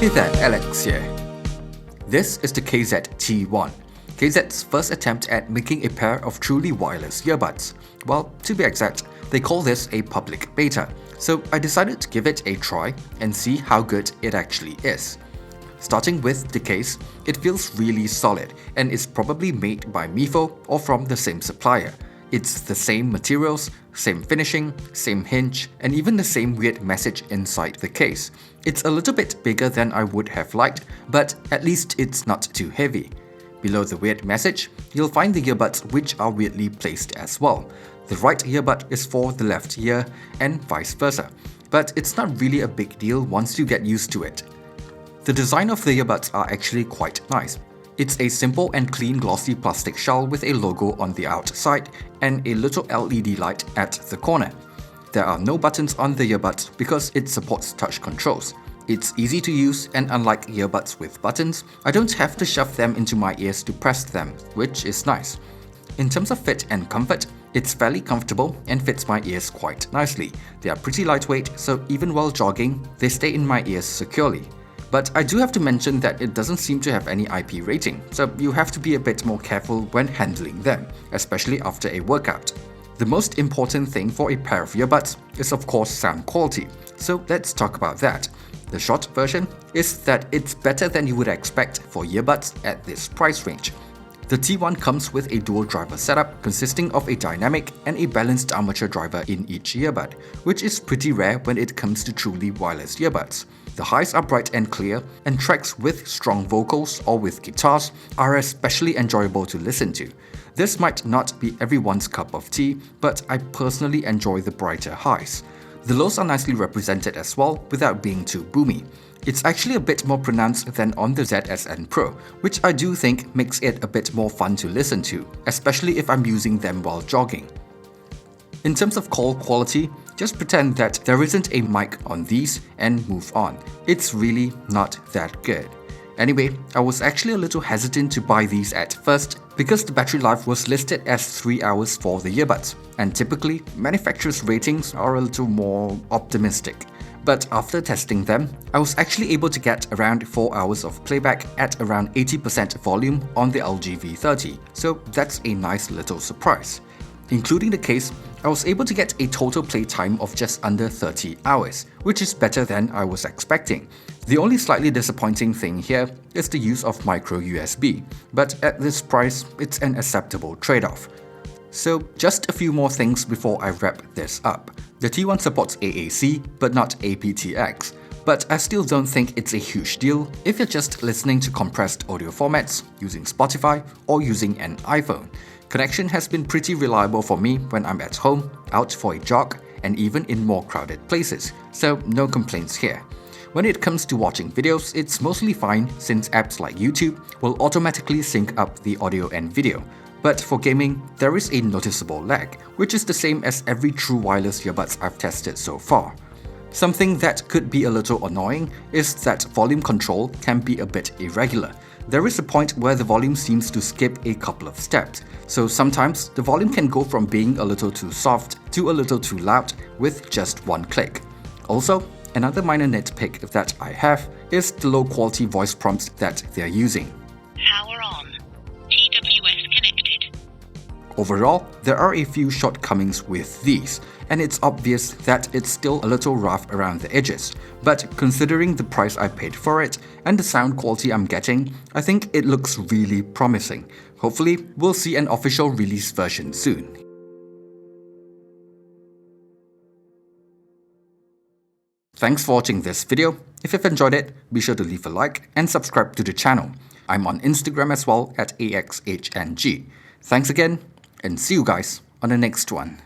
Hey there, Alex here. This is the KZ T1, KZ's first attempt at making a pair of truly wireless earbuds. Well, to be exact, they call this a public beta, so I decided to give it a try and see how good it actually is. Starting with the case, it feels really solid and is probably made by Mifo or from the same supplier. It's the same materials, same finishing, same hinge, and even the same weird message inside the case. It's a little bit bigger than I would have liked, but at least it's not too heavy. Below the weird message, you'll find the earbuds which are weirdly placed as well. The right earbud is for the left ear and vice versa, but it's not really a big deal once you get used to it. The design of the earbuds are actually quite nice. It's a simple and clean glossy plastic shell with a logo on the outside and a little LED light at the corner. There are no buttons on the earbuds because it supports touch controls. It's easy to use, and unlike earbuds with buttons, I don't have to shove them into my ears to press them, which is nice. In terms of fit and comfort, it's fairly comfortable and fits my ears quite nicely. They are pretty lightweight, so even while jogging, they stay in my ears securely. But I do have to mention that it doesn't seem to have any IP rating, so you have to be a bit more careful when handling them, especially after a workout. The most important thing for a pair of earbuds is of course sound quality, so let's talk about that. The short version is that it's better than you would expect for earbuds at this price range. The T1 comes with a dual driver setup consisting of a dynamic and a balanced armature driver in each earbud, which is pretty rare when it comes to truly wireless earbuds. The highs are bright and clear, and tracks with strong vocals or with guitars are especially enjoyable to listen to. This might not be everyone's cup of tea, but I personally enjoy the brighter highs. The lows are nicely represented as well without being too boomy. It's actually a bit more pronounced than on the ZSN Pro, which I do think makes it a bit more fun to listen to, especially if I'm using them while jogging. In terms of call quality, just pretend that there isn't a mic on these and move on. It's really not that good. Anyway, I was actually a little hesitant to buy these at first because the battery life was listed as 3 hours for the earbuds, and typically manufacturers' ratings are a little more optimistic. But after testing them, I was actually able to get around 4 hours of playback at around 80% volume on the LG V30, so that's a nice little surprise. Including the case, I was able to get a total playtime of just under 30 hours, which is better than I was expecting. The only slightly disappointing thing here is the use of micro USB, but at this price, it's an acceptable trade-off. So just a few more things before I wrap this up. The T1 supports AAC, but not aptX, but I still don't think it's a huge deal if you're just listening to compressed audio formats, using Spotify, or using an iPhone. Connection has been pretty reliable for me when I'm at home, out for a jog, and even in more crowded places, so no complaints here. When it comes to watching videos, it's mostly fine since apps like YouTube will automatically sync up the audio and video. But for gaming, there is a noticeable lag, which is the same as every true wireless earbuds I've tested so far. Something that could be a little annoying is that volume control can be a bit irregular. There is a point where the volume seems to skip a couple of steps, so sometimes the volume can go from being a little too soft to a little too loud with just one click. Also, another minor nitpick that I have is the low quality voice prompts that they're using. Power on. TWS connected. Overall, there are a few shortcomings with these, and it's obvious that it's still a little rough around the edges, but considering the price I paid for it and the sound quality I'm getting, I think it looks really promising. Hopefully, we'll see an official release version soon. Thanks for watching this video. If you've enjoyed it, be sure to leave a like and subscribe to the channel. I'm on Instagram as well at AXHNG. Thanks again, and see you guys on the next one.